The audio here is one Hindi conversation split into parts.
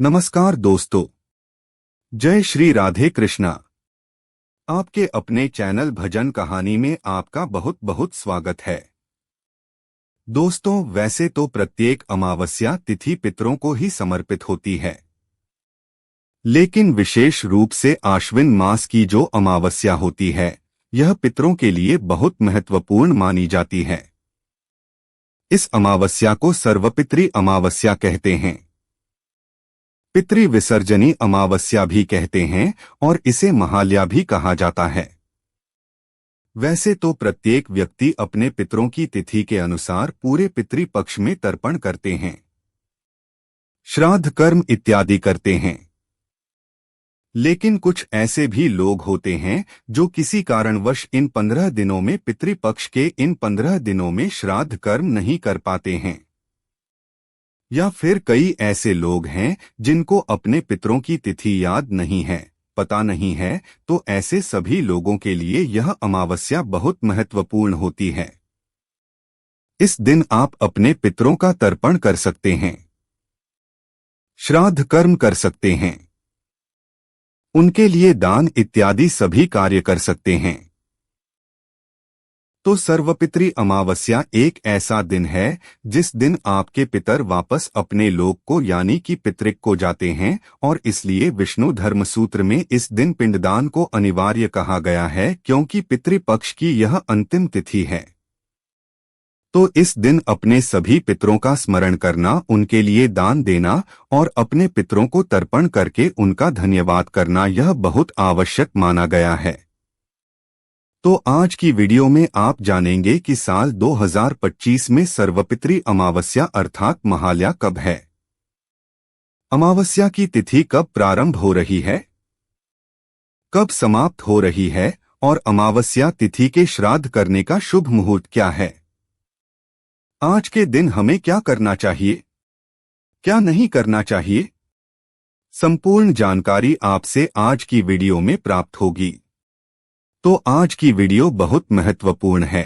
नमस्कार दोस्तों। जय श्री राधे कृष्णा। आपके अपने चैनल भजन कहानी में आपका बहुत बहुत स्वागत है। दोस्तों, वैसे तो प्रत्येक अमावस्या तिथि पितरों को ही समर्पित होती है, लेकिन विशेष रूप से आश्विन मास की जो अमावस्या होती है, यह पितरों के लिए बहुत महत्वपूर्ण मानी जाती है। इस अमावस्या को सर्वपितरी अमावस्या कहते हैं। पितृ विसर्जनी अमावस्या भी कहते हैं और इसे महालया भी कहा जाता है। वैसे तो प्रत्येक व्यक्ति अपने पितरों की तिथि के अनुसार पूरे पितृ पक्ष में तर्पण करते हैं, श्राद्ध कर्म इत्यादि करते हैं। लेकिन कुछ ऐसे भी लोग होते हैं जो किसी कारणवश इन 15 दिनों में पितृपक्ष के इन 15 दिनों में श्राद्ध कर्म नहीं कर पाते हैं। या फिर कई ऐसे लोग हैं जिनको अपने पितरों की तिथि याद नहीं है, पता नहीं है, तो ऐसे सभी लोगों के लिए यह अमावस्या बहुत महत्वपूर्ण होती है। इस दिन आप अपने पितरों का तर्पण कर सकते हैं, श्राद्ध कर्म कर सकते हैं, उनके लिए दान इत्यादि सभी कार्य कर सकते हैं। तो सर्वपितरी अमावस्या एक ऐसा दिन है जिस दिन आपके पितर वापस अपने लोक को यानी कि पितृक को जाते हैं, और इसलिए विष्णु धर्मसूत्र में इस दिन पिंडदान को अनिवार्य कहा गया है, क्योंकि पितृपक्ष की यह अंतिम तिथि है। तो इस दिन अपने सभी पितरों का स्मरण करना, उनके लिए दान देना और अपने पितरों को तर्पण करके उनका धन्यवाद करना, यह बहुत आवश्यक माना गया है। तो आज की वीडियो में आप जानेंगे कि साल 2025 में सर्वपितरी अमावस्या अर्थात महालया कब है, अमावस्या की तिथि कब प्रारंभ हो रही है, कब समाप्त हो रही है, और अमावस्या तिथि के श्राद्ध करने का शुभ मुहूर्त क्या है। आज के दिन हमें क्या करना चाहिए, क्या नहीं करना चाहिए, संपूर्ण जानकारी आपसे आज की वीडियो में प्राप्त होगी। तो आज की वीडियो बहुत महत्वपूर्ण है,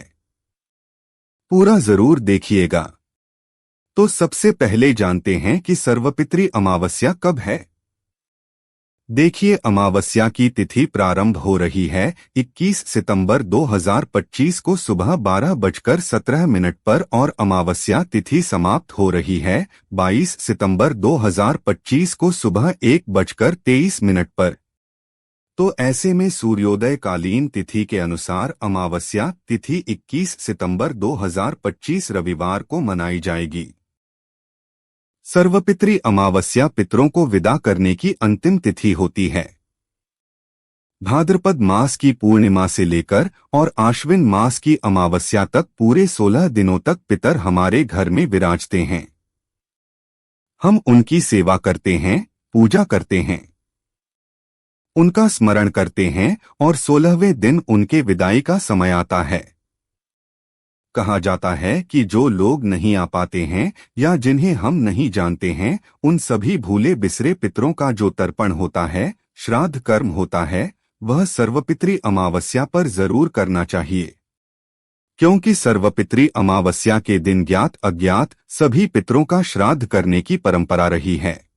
पूरा जरूर देखिएगा। तो सबसे पहले जानते हैं कि सर्वपितरी अमावस्या कब है। देखिए, अमावस्या की तिथि प्रारंभ हो रही है 21 सितंबर 2025 को सुबह 12:17 पर और अमावस्या तिथि समाप्त हो रही है 22 सितंबर 2025 को सुबह 1:23 पर। तो ऐसे में सूर्योदय कालीन तिथि के अनुसार अमावस्या तिथि 21 सितंबर 2025 रविवार को मनाई जाएगी। सर्वपितरी अमावस्या पितरों को विदा करने की अंतिम तिथि होती है। भाद्रपद मास की पूर्णिमा से लेकर और आश्विन मास की अमावस्या तक पूरे 16 दिनों तक पितर हमारे घर में विराजते हैं। हम उनकी सेवा करते हैं, पूजा करते हैं, उनका स्मरण करते हैं और 16वें दिन उनके विदाई का समय आता है। कहा जाता है कि जो लोग नहीं आ पाते हैं या जिन्हें हम नहीं जानते हैं, उन सभी भूले बिसरे पितरों का जो तर्पण होता है, श्राद्ध कर्म होता है, वह सर्वपितरी अमावस्या पर जरूर करना चाहिए। क्योंकि सर्वपितरी अमावस्या के दिन ज्ञात अज्ञात सभी पितरों का श्राद्ध करने की परंपरा रही है।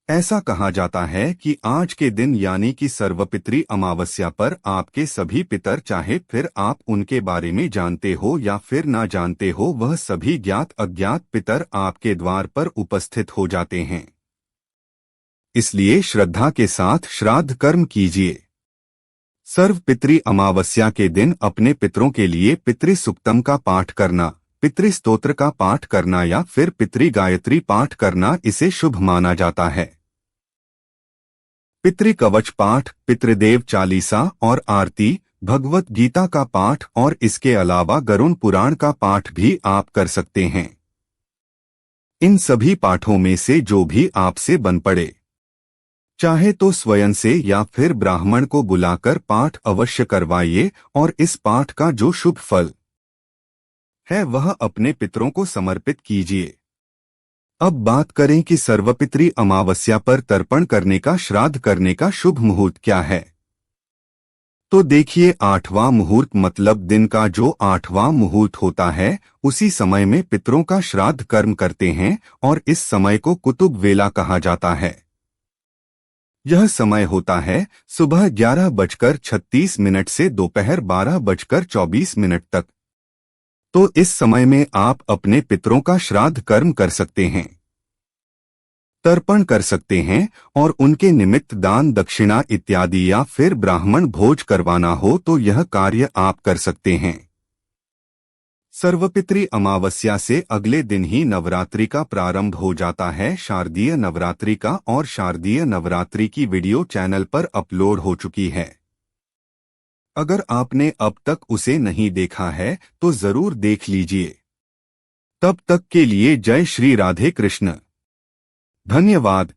ऐसा कहा जाता है कि आज के दिन यानी कि सर्वपितरी अमावस्या पर आपके सभी पितर, चाहे फिर आप उनके बारे में जानते हो या फिर ना जानते हो, वह सभी ज्ञात अज्ञात पितर आपके द्वार पर उपस्थित हो जाते हैं। इसलिए श्रद्धा के साथ श्राद्ध कर्म कीजिए। सर्वपितरी अमावस्या के दिन अपने पितरों के लिए पितृ सुक्तम का पाठ करना, पितृ स्तोत्र का पाठ करना या फिर पितृ गायत्री पाठ करना, इसे शुभ माना जाता है। पितृ कवच पाठ, पितृदेव चालीसा और आरती, भगवत गीता का पाठ और इसके अलावा गरुड़ पुराण का पाठ भी आप कर सकते हैं। इन सभी पाठों में से जो भी आपसे बन पड़े, चाहे तो स्वयं से या फिर ब्राह्मण को बुलाकर पाठ अवश्य करवाइए और इस पाठ का जो शुभ फल है वह अपने पितरों को समर्पित कीजिए। अब बात करें कि सर्वपितरी अमावस्या पर तर्पण करने का, श्राद्ध करने का शुभ मुहूर्त क्या है। तो देखिए, 8वां मुहूर्त मतलब दिन का जो 8वां मुहूर्त होता है, उसी समय में पितरों का श्राद्ध कर्म करते हैं और इस समय को कुतुब वेला कहा जाता है। यह समय होता है सुबह 11:36 से दोपहर 12:24 तक। तो इस समय में आप अपने पितरों का श्राद्ध कर्म कर सकते हैं, तर्पण कर सकते हैं और उनके निमित्त दान दक्षिणा इत्यादि या फिर ब्राह्मण भोज करवाना हो तो यह कार्य आप कर सकते हैं। सर्वपितृ अमावस्या से अगले दिन ही नवरात्रि का प्रारंभ हो जाता है। शारदीय नवरात्रि का और शारदीय नवरात्रि की वीडियो चैनल पर अपलोड हो चुकी है। अगर आपने अब तक उसे नहीं देखा है तो जरूर देख लीजिए। तब तक के लिए जय श्री राधे कृष्ण। धन्यवाद।